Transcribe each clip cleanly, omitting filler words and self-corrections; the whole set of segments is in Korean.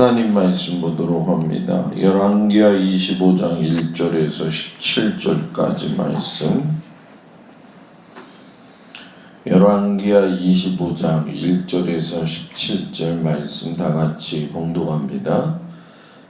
하나님 말씀 보도록 합니다. 열왕기하 25장 1절에서 17절까지 말씀. 열왕기하 25장 1절에서 17절 말씀 다같이 봉독합니다.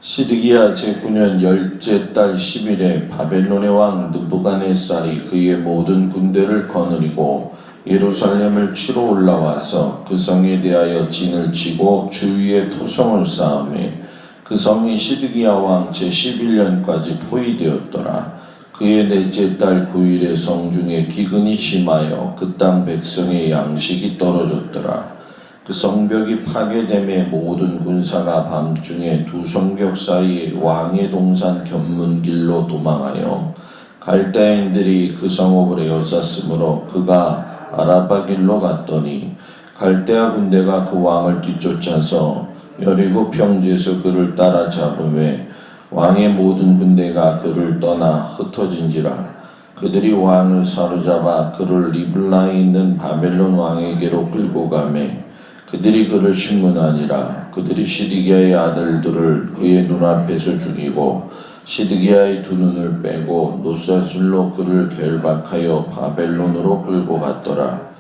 시드기야 제9년 열째 달 10일에 바벨론의 왕 느부갓네살이 그의 모든 군대를 거느리고 예루살렘을 치러 올라와서 그 성에 대하여 진을 치고 주위에 토성을 쌓으매 그 성이 시드기야 왕 제11년까지 포위되었더라. 그의 넷째 달 9일에 성중에 기근이 심하여 그 땅 백성의 양식이 떨어졌더라. 그 성벽이 파괴됨에 모든 군사가 밤중에 두 성벽 사이 왕의 동산 견문길로 도망하여 갈대아인들이 그 성읍을 에워쌌으므로 그가 아라바 길로 갔더니 갈대아 군대가 그 왕을 뒤쫓아서 여리고 평지에서 그를 따라잡음에 왕의 모든 군대가 그를 떠나 흩어진지라. 그들이 왕을 사로잡아 그를 리블라에 있는 바벨론 왕에게로 끌고 가매 그들이 그를 신문하니라. 그들이 시드기야의 아들들을 그의 눈앞에서 죽이고 시드기야의 두 눈을 빼고 노사슬로 그를 결박하여 바벨론으로 끌고 갔더라.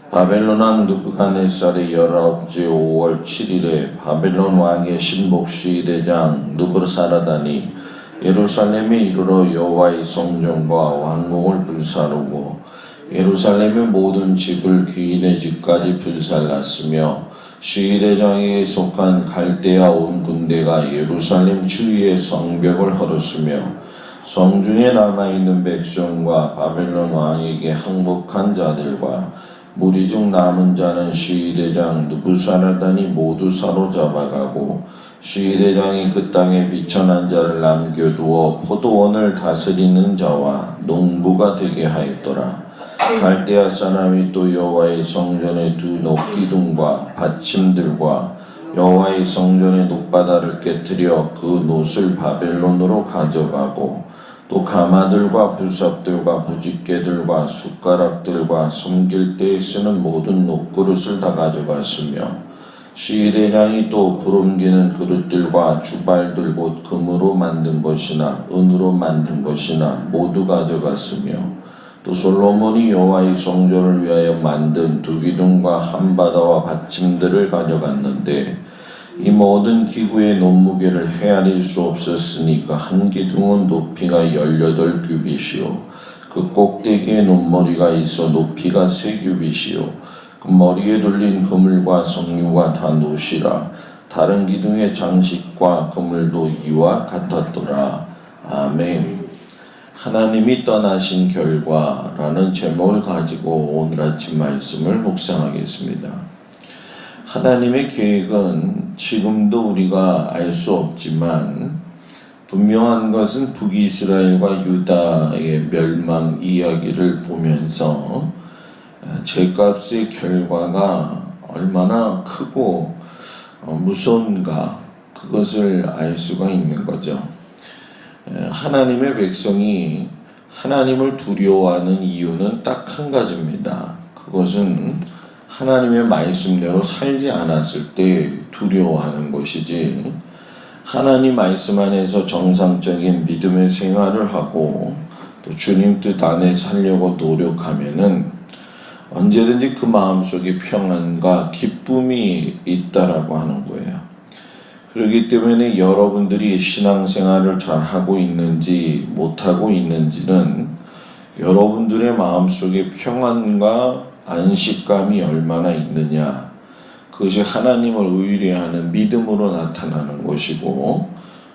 바벨론 왕 느부갓네살의 19째 5월 7일에 바벨론 왕의 신복시대장 느부사라단이 예루살렘에 이르러 여호와의 성전과 왕궁을 불사르고 예루살렘의 모든 집을 귀인의 집까지 불살랐으며 시대장에게 속한 갈대아 온 군대가 예루살렘 주위의 성벽을 헐었으며 성중에 남아있는 백성과 바벨론 왕에게 항복한 자들과 무리 중 남은 자는 시대장 느부사라단이 모두 사로잡아가고 시대장이 그 땅에 비천한 자를 남겨두어 포도원을 다스리는 자와 농부가 되게 하였더라. 갈대아 사람이 또 여호와의 성전의 두 녹기둥과 받침들과 여호와의 성전의 녹바다를 깨뜨려 그 놋을 바벨론으로 가져가고 또 가마들과 부삽들과 부집개들과 숟가락들과 섬길 때에 쓰는 모든 녹그릇을 다 가져갔으며 시대장이 또 부름기는 그릇들과 주발들 곧 금으로 만든 것이나 은으로 만든 것이나 모두 가져갔으며 또 솔로몬이 여호와의 성전을 위하여 만든 두 기둥과 한바다와 받침들을 가져갔는데 이 모든 기구의 논무게를 헤아릴 수 없었으니 그 한 기둥은 높이가 18규빗이요 그 꼭대기에 논머리가 있어 높이가 3규빗이요 그 머리에 돌린 그물과 석류가 다 놋이라. 다른 기둥의 장식과 그물도 이와 같았더라. 아멘. 하나님이 떠나신 결과라는 제목을 가지고 오늘 아침 말씀을 묵상하겠습니다. 하나님의 계획은 지금도 우리가 알 수 없지만 분명한 것은 북이스라엘과 유다의 멸망 이야기를 보면서 죄값의 결과가 얼마나 크고 무서운가 그것을 알 수가 있는 거죠. 하나님의 백성이 하나님을 두려워하는 이유는 딱 한 가지입니다. 그것은 하나님의 말씀대로 살지 않았을 때 두려워하는 것이지 하나님 말씀 안에서 정상적인 믿음의 생활을 하고 또 주님 뜻 안에 살려고 노력하면은 언제든지 그 마음속에 평안과 기쁨이 있다라고 하는 거예요. 그렇기 때문에 여러분들이 신앙생활을 잘 하고 있는지 못하고 있는지는 여러분들의 마음속에 평안과 안식감이 얼마나 있느냐 그것이 하나님을 의뢰하는 믿음으로 나타나는 것이고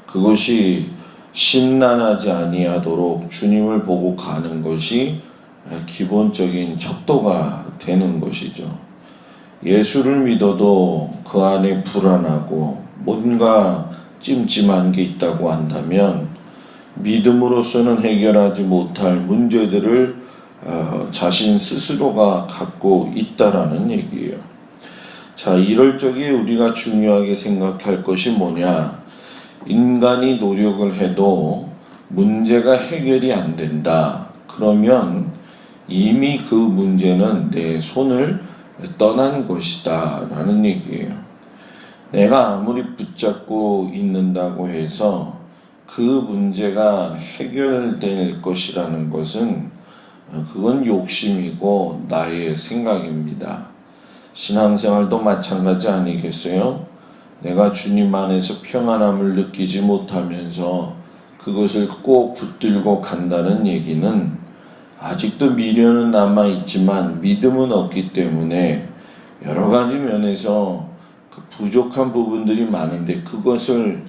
그것이 심란하지 아니하도록 주님을 보고 가는 것이 기본적인 척도가 되는 것이죠. 예수를 믿어도 그 안에 불안하고 뭔가 찜찜한 게 있다고 한다면 믿음으로서는 해결하지 못할 문제들을 자신 스스로가 갖고 있다라는 얘기예요. 자, 이럴 적에 우리가 중요하게 생각할 것이 뭐냐? 인간이 노력을 해도 문제가 해결이 안 된다. 그러면 이미 그 문제는 내 손을 떠난 것이다 라는 얘기예요. 내가 아무리 붙잡고 있는다고 해서 그 문제가 해결될 것이라는 것은 그건 욕심이고 나의 생각입니다. 신앙생활도 마찬가지 아니겠어요? 내가 주님 안에서 평안함을 느끼지 못하면서 그것을 꼭 붙들고 간다는 얘기는 아직도 미련은 남아있지만 믿음은 없기 때문에 여러 가지 면에서 그 부족한 부분들이 많은데 그것을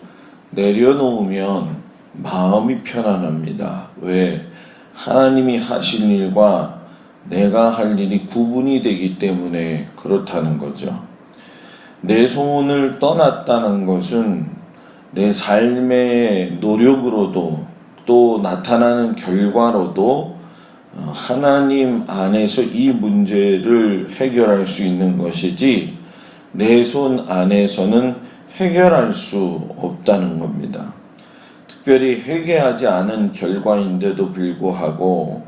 내려놓으면 마음이 편안합니다. 왜? 하나님이 하실 일과 내가 할 일이 구분이 되기 때문에 그렇다는 거죠. 내 소원을 떠났다는 것은 내 삶의 노력으로도 또 나타나는 결과로도 하나님 안에서 이 문제를 해결할 수 있는 것이지 내 손 안에서는 해결할 수 없다는 겁니다. 특별히 회개하지 않은 결과인데도 불구하고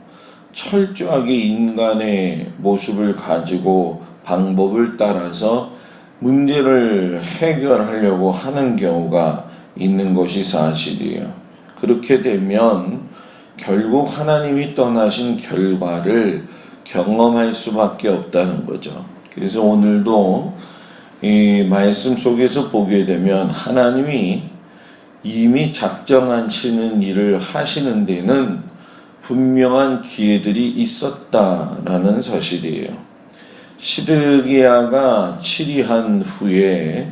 철저하게 인간의 모습을 가지고 방법을 따라서 문제를 해결하려고 하는 경우가 있는 것이 사실이에요. 그렇게 되면 결국 하나님이 떠나신 결과를 경험할 수밖에 없다는 거죠. 그래서 오늘도 이 말씀 속에서 보게 되면 하나님이 이미 작정하시는 일을 하시는 데는 분명한 기회들이 있었다라는 사실이에요. 시드기야가 치리한 후에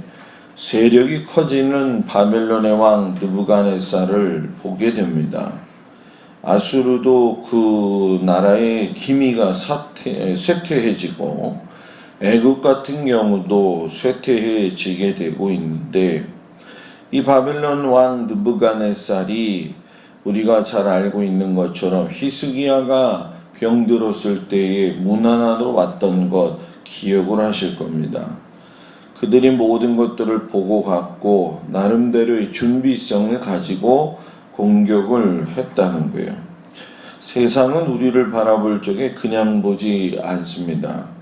세력이 커지는 바벨론의 왕 느부갓네살을 보게 됩니다. 아수르도 그 나라의 기미가 쇠퇴해지고 애굽 같은 경우도 쇠퇴해지게 되고 있는데 이 바벨론 왕 느부갓네살이 우리가 잘 알고 있는 것처럼 히스기야가 병들었을 때에 문 하나로 왔던 것 기억을 하실 겁니다. 그들이 모든 것들을 보고 갔고 나름대로의 준비성을 가지고 공격을 했다는 거예요. 세상은 우리를 바라볼 적에 그냥 보지 않습니다.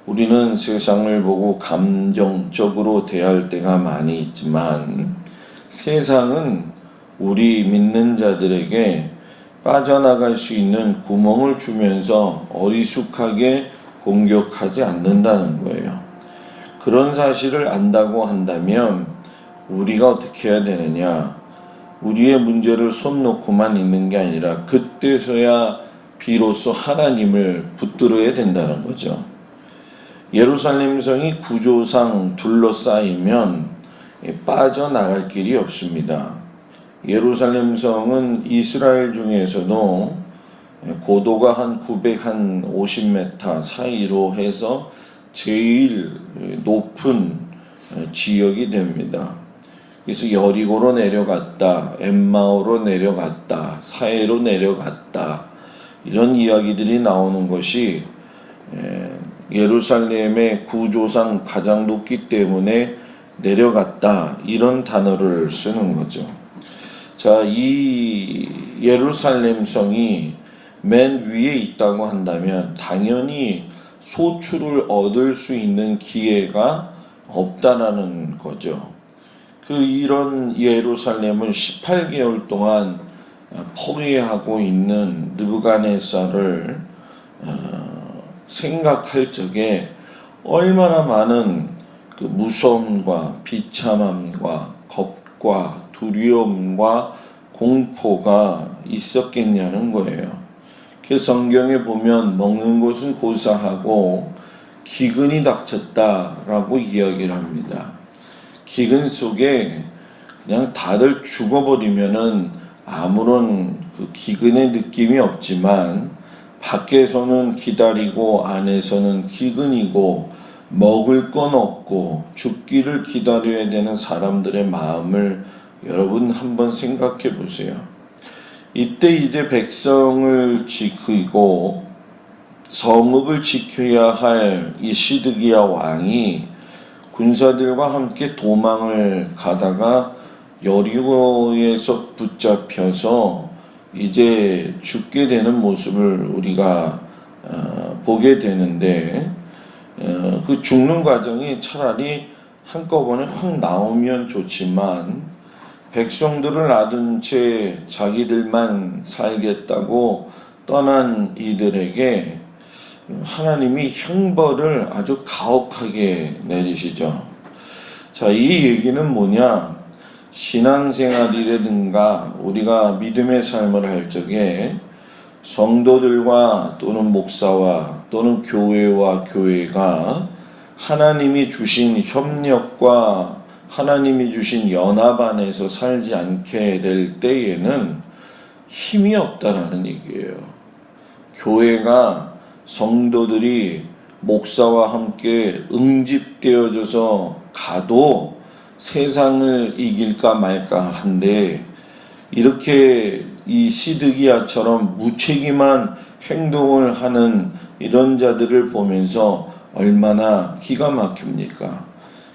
우리는 세상을 보고 감정적으로 대할 때가 많이 있지만 세상은 우리 믿는 자들에게 빠져나갈 수 있는 구멍을 주면서 어리숙하게 공격하지 않는다는 거예요. 그런 사실을 안다고 한다면 우리가 어떻게 해야 되느냐? 우리의 문제를 손 놓고만 있는 게 아니라 그때서야 비로소 하나님을 붙들어야 된다는 거죠. 예루살렘 성이 구조상 둘러싸이면 빠져나갈 길이 없습니다. 예루살렘 성은 이스라엘 중에서도 고도가 한 950m 사이로 해서 제일 높은 지역이 됩니다. 그래서 여리고로 내려갔다, 엠마오로 내려갔다, 사해로 내려갔다 이런 이야기들이 나오는 것이 예루살렘의 구조상 가장 높기 때문에 내려갔다 이런 단어를 쓰는 거죠. 자, 이 예루살렘 성이 맨 위에 있다고 한다면 당연히 소출을 얻을 수 있는 기회가 없다라는 거죠. 이런 예루살렘을 18개월 동안 포위하고 있는 느부갓네살을 생각할 적에 얼마나 많은 그 무서움과 비참함과 겁과 두려움과 공포가 있었겠냐는 거예요. 그 성경에 보면 먹는 것은 고사하고 기근이 닥쳤다라고 이야기를 합니다. 기근 속에 그냥 다들 죽어버리면은 아무런 그 기근의 느낌이 없지만 밖에서는 기다리고 안에서는 기근이고 먹을 건 없고 죽기를 기다려야 되는 사람들의 마음을 여러분 한번 생각해 보세요. 이때 이제 백성을 지키고 성읍을 지켜야 할 이 시드기야 왕이 군사들과 함께 도망을 가다가 여리고에서 붙잡혀서 이제 죽게 되는 모습을 우리가 보게 되는데 그 죽는 과정이 차라리 한꺼번에 확 나오면 좋지만 백성들을 놔둔 채 자기들만 살겠다고 떠난 이들에게 하나님이 형벌을 아주 가혹하게 내리시죠. 자, 이 얘기는 뭐냐? 신앙생활이라든가 우리가 믿음의 삶을 할 적에 성도들과 또는 목사와 또는 교회와 교회가 하나님이 주신 협력과 하나님이 주신 연합 안에서 살지 않게 될 때에는 힘이 없다라는 얘기예요. 교회가 성도들이 목사와 함께 응집되어져서 가도 세상을 이길까 말까 한데 이렇게 이 시드기야처럼 무책임한 행동을 하는 이런 자들을 보면서 얼마나 기가 막힙니까?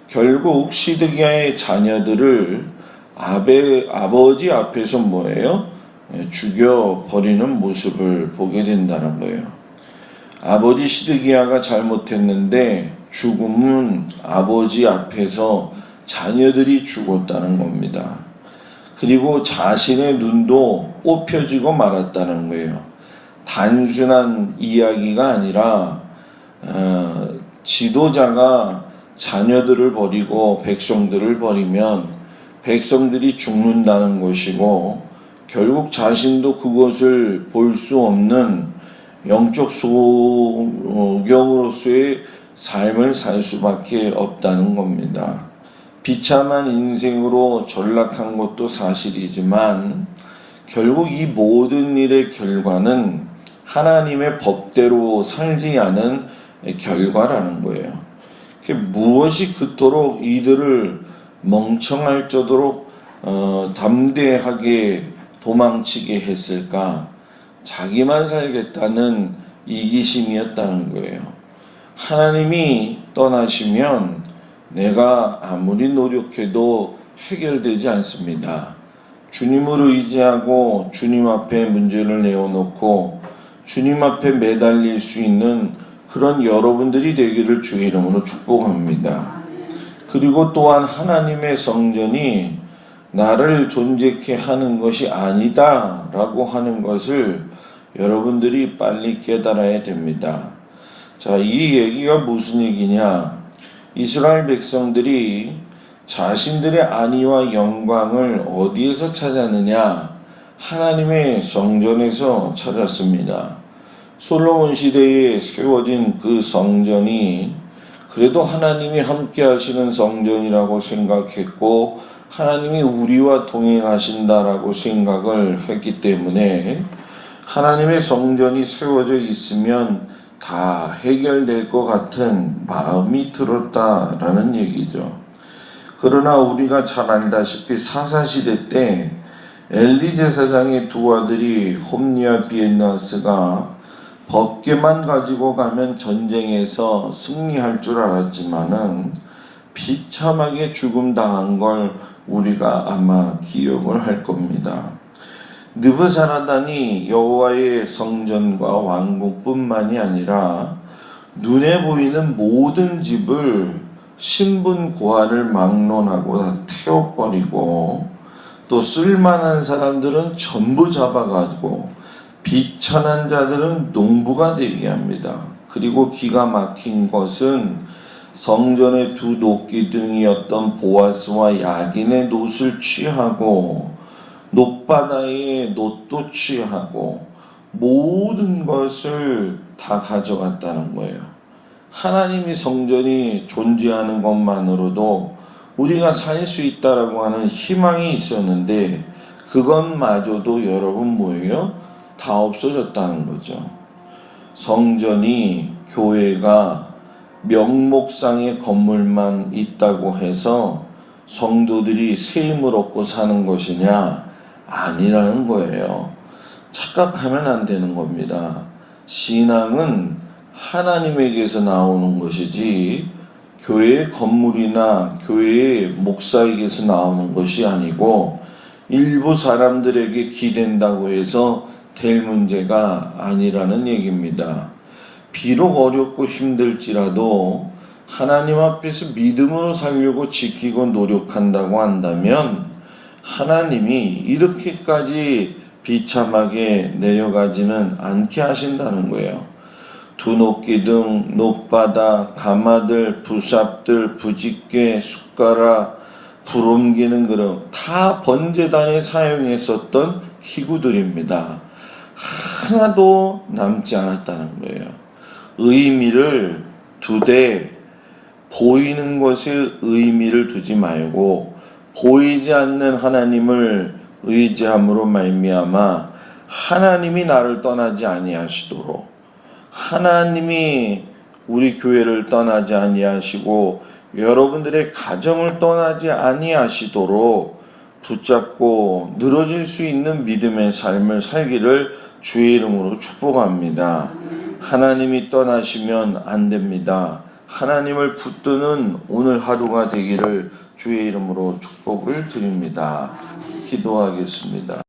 결국 시드기야의 자녀들을 아버지 앞에서 뭐예요? 죽여버리는 모습을 보게 된다는 거예요. 아버지 시드기야가 잘못했는데 죽음은 아버지 앞에서 자녀들이 죽었다는 겁니다. 그리고 자신의 눈도 뽑혀지고 말았다는 거예요. 단순한 이야기가 아니라 지도자가 자녀들을 버리고 백성들을 버리면 백성들이 죽는다는 것이고 결국 자신도 그것을 볼 수 없는 영적 소경으로서의 삶을 살 수밖에 없다는 겁니다. 비참한 인생으로 전락한 것도 사실이지만 결국 이 모든 일의 결과는 하나님의 법대로 살지 않은 결과라는 거예요. 무엇이 그토록 이들을 멍청할 정도로 담대하게 도망치게 했을까? 자기만 살겠다는 이기심이었다는 거예요. 하나님이 떠나시면 내가 아무리 노력해도 해결되지 않습니다. 주님을 의지하고 주님 앞에 문제를 내어놓고 주님 앞에 매달릴 수 있는 그런 여러분들이 되기를 주의 이름으로 축복합니다. 그리고 또한 하나님의 성전이 나를 존재케 하는 것이 아니다 라고 하는 것을 여러분들이 빨리 깨달아야 됩니다. 자, 이 얘기가 무슨 얘기냐? 이스라엘 백성들이 자신들의 안위와 영광을 어디에서 찾았느냐? 하나님의 성전에서 찾았습니다. 솔로몬 시대에 세워진 그 성전이 그래도 하나님이 함께 하시는 성전이라고 생각했고 하나님이 우리와 동행하신다라고 생각을 했기 때문에 하나님의 성전이 세워져 있으면 다 해결될 것 같은 마음이 들었다라는 얘기죠. 그러나 우리가 잘 알다시피 사사시대 때 엘리 제사장의 두 아들이 홈니와 비엔나스가 법궤만 가지고 가면 전쟁에서 승리할 줄 알았지만은 비참하게 죽음 당한 걸 우리가 아마 기억을 할 겁니다. 느부자라단이 여호와의 성전과 왕궁뿐만이 아니라 눈에 보이는 모든 집을 신분 고하를 막론하고 다 태워버리고 또 쓸만한 사람들은 전부 잡아가지고 비천한 자들은 농부가 되게 합니다. 그리고 기가 막힌 것은 성전의 두 녹기둥이었던 보아스와 야긴의 놋을 취하고 놋바다의 놋도 취하고 모든 것을 다 가져갔다는 거예요. 하나님의 성전이 존재하는 것만으로도 우리가 살 수 있다라고 하는 희망이 있었는데 그것마저도 여러분 뭐예요? 다 없어졌다는 거죠. 성전이 교회가 명목상의 건물만 있다고 해서 성도들이 새 힘을 얻고 사는 것이냐? 아니라는 거예요. 착각하면 안 되는 겁니다. 신앙은 하나님에게서 나오는 것이지 교회의 건물이나 교회의 목사에게서 나오는 것이 아니고 일부 사람들에게 기댄다고 해서 될 문제가 아니라는 얘기입니다. 비록 어렵고 힘들지라도 하나님 앞에서 믿음으로 살려고 지키고 노력한다고 한다면 하나님이 이렇게까지 비참하게 내려가지는 않게 하신다는 거예요. 두높기둥, 높바닥, 가마들, 부삽들, 부집개, 숟가락, 불 옮기는 그릇 다 번제단에 사용했었던 기구들입니다. 하나도 남지 않았다는 거예요. 의미를 두되 보이는 것에 의미를 두지 말고 보이지 않는 하나님을 의지함으로 말미암아 하나님이 나를 떠나지 아니하시도록, 하나님이 우리 교회를 떠나지 아니하시고 여러분들의 가정을 떠나지 아니하시도록 붙잡고 늘어질 수 있는 믿음의 삶을 살기를 주의 이름으로 축복합니다. 하나님이 떠나시면 안 됩니다. 하나님을 붙드는 오늘 하루가 되기를 주의 이름으로 축복을 드립니다. 기도하겠습니다.